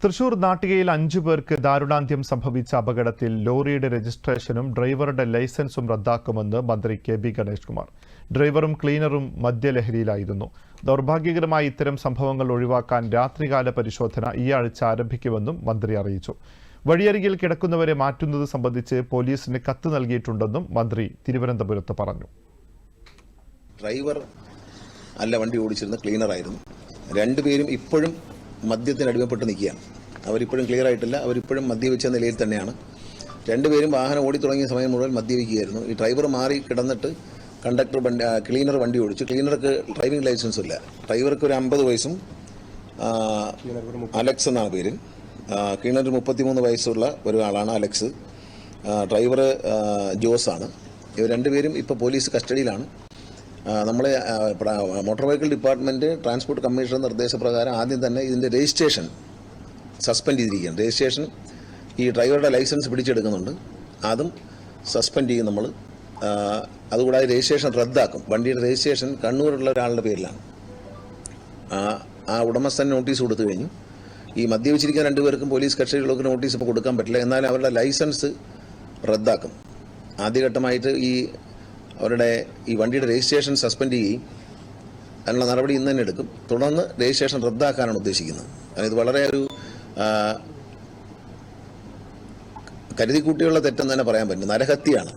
തൃശൂർ നാട്ടികയിൽ 5 പേർക്ക് ദാരുണാന്ത്യം സംഭവിച്ച അപകടത്തിൽ ലോറിയുടെ രജിസ്ട്രേഷനും ഡ്രൈവറുടെ ലൈസൻസും റദ്ദാക്കുമെന്ന് മന്ത്രി കെ.ബി. ഗണേഷ് കുമാർ. ഡ്രൈവറും ക്ലീനറും മദ്യലഹരിയിലായിരുന്നു. ദൗർഭാഗ്യകരമായ ഇത്തരം സംഭവങ്ങൾ ഒഴിവാക്കാൻ രാത്രികാല പരിശോധന ഈ ആഴ്ച ആരംഭിക്കുമെന്നും മന്ത്രി അറിയിച്ചു. വഴിയരികിൽ കിടക്കുന്നവരെ മാറ്റുന്നത് സംബന്ധിച്ച് പോലീസിന് കത്ത് നൽകിയിട്ടുണ്ടെന്നും മന്ത്രി തിരുവനന്തപുരത്ത് പറഞ്ഞു. ഡ്രൈവർ അല്ല വണ്ടി ഓടിച്ചിരുന്ന ക്ലീനറായിരുന്നു. രണ്ടുപേരും ഇപ്പോഴും മദ്യത്തിന് അടിമപ്പെട്ട് നിൽക്കുകയാണ്. അവരിപ്പോഴും ക്ലിയർ ആയിട്ടില്ല. അവരിപ്പോഴും മദ്യപിച്ച നിലയിൽ തന്നെയാണ്. രണ്ടുപേരും വാഹനം ഓടി തുടങ്ങിയ സമയം മുഴുവൻ മദ്യപിക്കുകയായിരുന്നു. ഈ ഡ്രൈവർ മാറി കിടന്നിട്ട് ക്ലീനർ വണ്ടി ഓടിച്ചു. ക്ലീനർക്ക് ഡ്രൈവിംഗ് ലൈസൻസ് ഇല്ല. ഡ്രൈവർക്ക് ഒരു 50 വയസ്സും അലക്സ് എന്നാണ് പേര്. ക്ലീനർ 33 വയസ്സുള്ള ഒരാളാണ് അലക്സ്. ഡ്രൈവർ ജോസാണ്. ഇവർ രണ്ടുപേരും ഇപ്പോൾ പോലീസ് കസ്റ്റഡിയിലാണ്. നമ്മളെ motor vehicle department transport commissioner നിർദ്ദേശപ്രകാരം ആദ്യം തന്നെ ഇതിൻ്റെ രജിസ്ട്രേഷൻ സസ്പെൻഡ് ചെയ്തിരിക്കുകയാണ്. രജിസ്ട്രേഷൻ ഈ ഡ്രൈവറുടെ ലൈസൻസ് പിടിച്ചെടുക്കുന്നുണ്ട്. അതും സസ്പെൻഡ് ചെയ്യും നമ്മൾ. അതുകൂടാതെ രജിസ്ട്രേഷൻ റദ്ദാക്കും. വണ്ടിയുടെ രജിസ്ട്രേഷൻ കണ്ണൂരുള്ള ഒരാളുടെ പേരിലാണ്. ആ ഉടമസ്ഥൻ നോട്ടീസ് കൊടുത്തു കഴിഞ്ഞു. ഈ മദ്യപിച്ചിരിക്കുന്ന 2 പേർക്കും പോലീസ് കസ്റ്റഡിയിലേക്ക് നോട്ടീസ് ഇപ്പോൾ കൊടുക്കാൻ പറ്റില്ല. എന്നാൽ അവരുടെ ലൈസൻസ് റദ്ദാക്കും. ആദ്യഘട്ടമായിട്ട് അവരുടെ ഈ വണ്ടിയുടെ രജിസ്ട്രേഷൻ സസ്പെൻഡ് ചെയ്യുകയും അതിനുള്ള നടപടി ഇന്ന് തന്നെ എടുക്കും. തുടർന്ന് രജിസ്ട്രേഷൻ റദ്ദാക്കാനാണ് ഉദ്ദേശിക്കുന്നത്. ഇത് വളരെ ഒരു കരുതിക്കൂട്ടിയുള്ള തെറ്റെന്ന് തന്നെ പറയാൻ പറ്റും. നരഹത്യയാണ്.